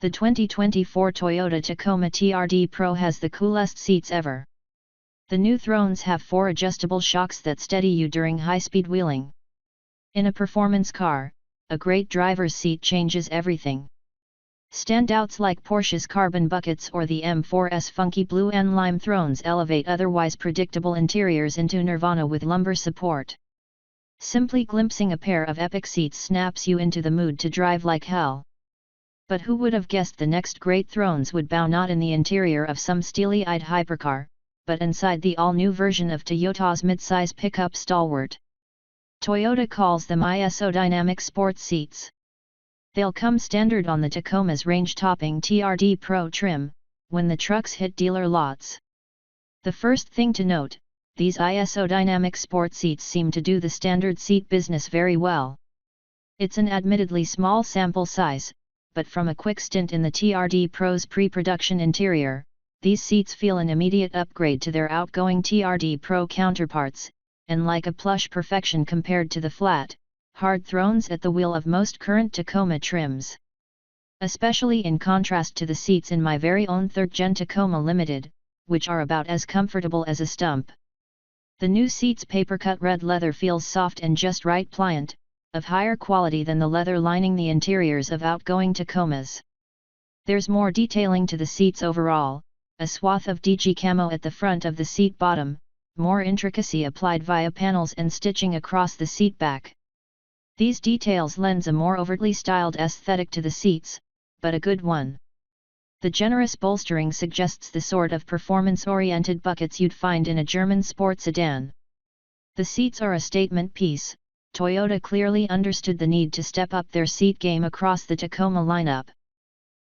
The 2024 Toyota Tacoma TRD Pro has the coolest seats ever. The new thrones have 4 adjustable shocks that steady you during high-speed wheeling. In a performance car, a great driver's seat changes everything. Standouts like Porsche's carbon buckets or the M4's funky blue and lime thrones elevate otherwise predictable interiors into nirvana with lumbar support. Simply glimpsing a pair of epic seats snaps you into the mood to drive like hell. But who would have guessed the next great thrones would bow not in the interior of some steely-eyed hypercar, but inside the all-new version of Toyota's midsize pickup stalwart. Toyota calls them isodynamic sports seats. They'll come standard on the Tacoma's range-topping TRD Pro trim, when the trucks hit dealer lots. The first thing to note, these isodynamic sport seats seem to do the standard seat business very well. It's an admittedly small sample size, but from a quick stint in the TRD Pro's pre-production interior, these seats feel an immediate upgrade to their outgoing TRD Pro counterparts, and like a plush perfection compared to the flat, hard thrones at the wheel of most current Tacoma trims. Especially in contrast to the seats in my very own 3rd-gen Tacoma Limited, which are about as comfortable as a stump. The new seat's paper-cut red leather feels soft and just right pliant, of higher quality than the leather lining the interiors of outgoing Tacomas. There's more detailing to the seats overall, a swath of DG camo at the front of the seat bottom, more intricacy applied via panels and stitching across the seat back. These details lends a more overtly styled aesthetic to the seats, but a good one. The generous bolstering suggests the sort of performance-oriented buckets you'd find in a German sports sedan. The seats are a statement piece. Toyota clearly understood the need to step up their seat game across the Tacoma lineup.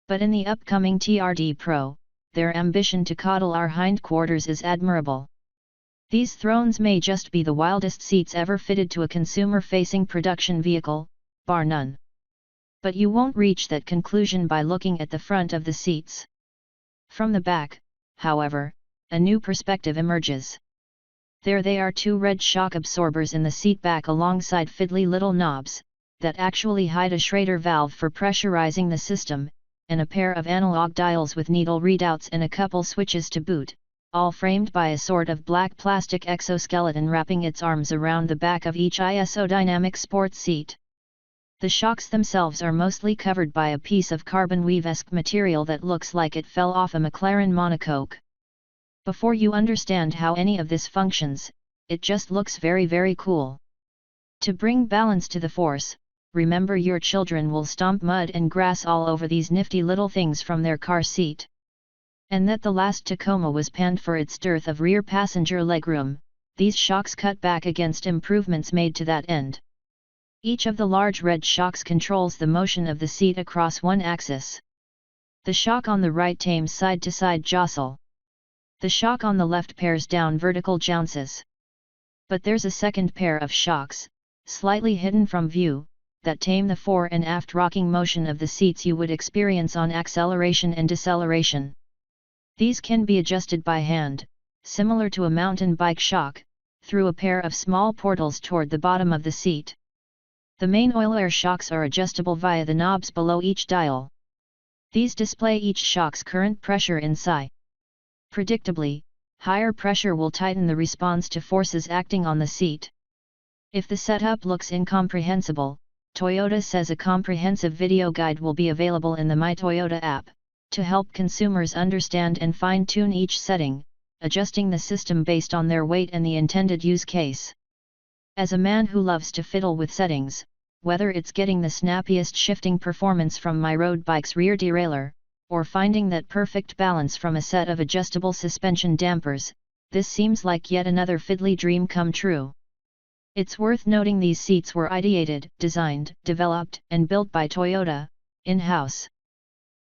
But in the upcoming TRD Pro, their ambition to coddle our hindquarters is admirable. These thrones may just be the wildest seats ever fitted to a consumer-facing production vehicle, bar none. But you won't reach that conclusion by looking at the front of the seats. From the back, however, a new perspective emerges. There they are, 2 red shock absorbers in the seat back alongside fiddly little knobs, that actually hide a Schrader valve for pressurizing the system, and a pair of analog dials with needle readouts and a couple switches to boot, all framed by a sort of black plastic exoskeleton wrapping its arms around the back of each isodynamic sports seat. The shocks themselves are mostly covered by a piece of carbon weave-esque material that looks like it fell off a McLaren monocoque. Before you understand how any of this functions, it just looks very, very cool. To bring balance to the force, remember your children will stomp mud and grass all over these nifty little things from their car seat. And that the last Tacoma was panned for its dearth of rear passenger legroom, these shocks cut back against improvements made to that end. Each of the large red shocks controls the motion of the seat across one axis. The shock on the right tames side-to-side jostle. The shock on the left pares down vertical jounces. But there's a second pair of shocks, slightly hidden from view, that tame the fore and aft rocking motion of the seats you would experience on acceleration and deceleration. These can be adjusted by hand, similar to a mountain bike shock, through a pair of small portals toward the bottom of the seat. The main oil-air shocks are adjustable via the knobs below each dial. These display each shock's current pressure in psi. Predictably, higher pressure will tighten the response to forces acting on the seat. If the setup looks incomprehensible, Toyota says a comprehensive video guide will be available in the My Toyota app, to help consumers understand and fine-tune each setting, adjusting the system based on their weight and the intended use case. As a man who loves to fiddle with settings, whether it's getting the snappiest shifting performance from my road bike's rear derailleur, or finding that perfect balance from a set of adjustable suspension dampers, this seems like yet another fiddly dream come true. It's worth noting these seats were ideated, designed, developed, and built by Toyota, in-house.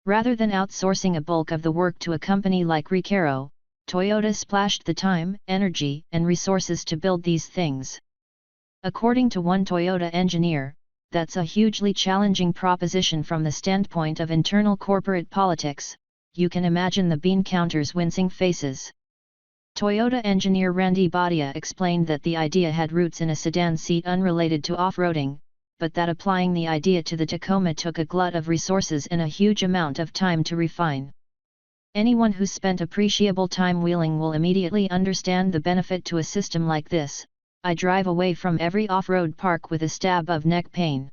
Rather than outsourcing a bulk of the work to a company like Recaro, Toyota splashed the time, energy, and resources to build these things. According to one Toyota engineer, that's a hugely challenging proposition from the standpoint of internal corporate politics. You can imagine the bean counters' wincing faces. Toyota engineer Randy Bhatia explained that the idea had roots in a sedan seat unrelated to off-roading, but that applying the idea to the Tacoma took a glut of resources and a huge amount of time to refine. Anyone who's spent appreciable time wheeling will immediately understand the benefit to a system like this. I drive away from every off-road park with a stab of neck pain.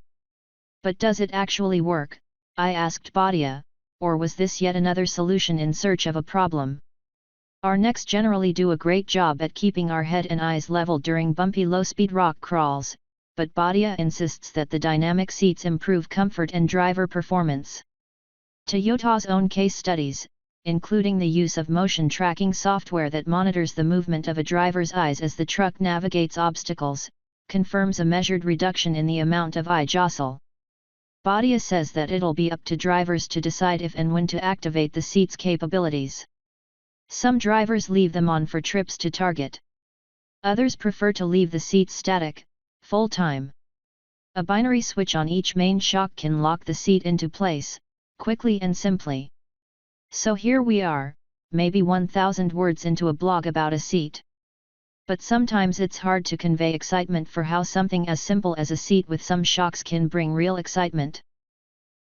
But does it actually work? I asked Badia, or was this yet another solution in search of a problem? Our necks generally do a great job at keeping our head and eyes level during bumpy low-speed rock crawls, but Badia insists that the dynamic seats improve comfort and driver performance. Toyota's own case studies, including the use of motion tracking software that monitors the movement of a driver's eyes as the truck navigates obstacles, confirms a measured reduction in the amount of eye jostle. Badia says that it'll be up to drivers to decide if and when to activate the seat's capabilities. Some drivers leave them on for trips to Target. Others prefer to leave the seats static, full-time. A binary switch on each main shock can lock the seat into place, quickly and simply. So here we are, maybe 1,000 words into a blog about a seat. But sometimes it's hard to convey excitement for how something as simple as a seat with some shocks can bring real excitement.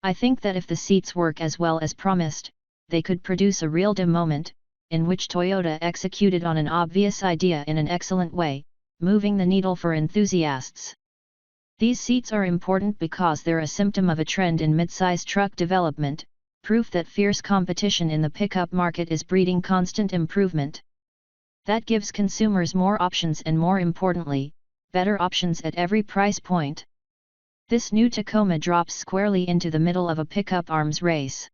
I think that if the seats work as well as promised, they could produce a real moment, in which Toyota executed on an obvious idea in an excellent way, moving the needle for enthusiasts. These seats are important because they're a symptom of a trend in mid-size truck development, proof that fierce competition in the pickup market is breeding constant improvement. That gives consumers more options and, more importantly, better options at every price point. This new Tacoma drops squarely into the middle of a pickup arms race.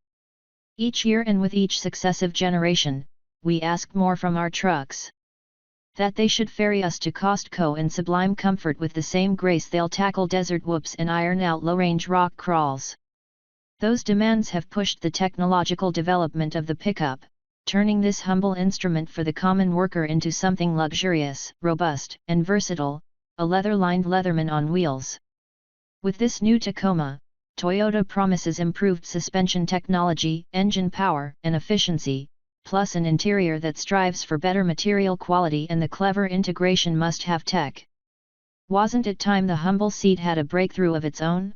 Each year and with each successive generation, we ask more from our trucks. That they should ferry us to Costco and sublime comfort with the same grace they'll tackle desert whoops and iron out low-range rock crawls. Those demands have pushed the technological development of the pickup, turning this humble instrument for the common worker into something luxurious, robust, and versatile, a leather-lined Leatherman on wheels. With this new Tacoma, Toyota promises improved suspension technology, engine power, and efficiency, plus an interior that strives for better material quality and the clever integration must-have tech. Wasn't it time the humble seat had a breakthrough of its own?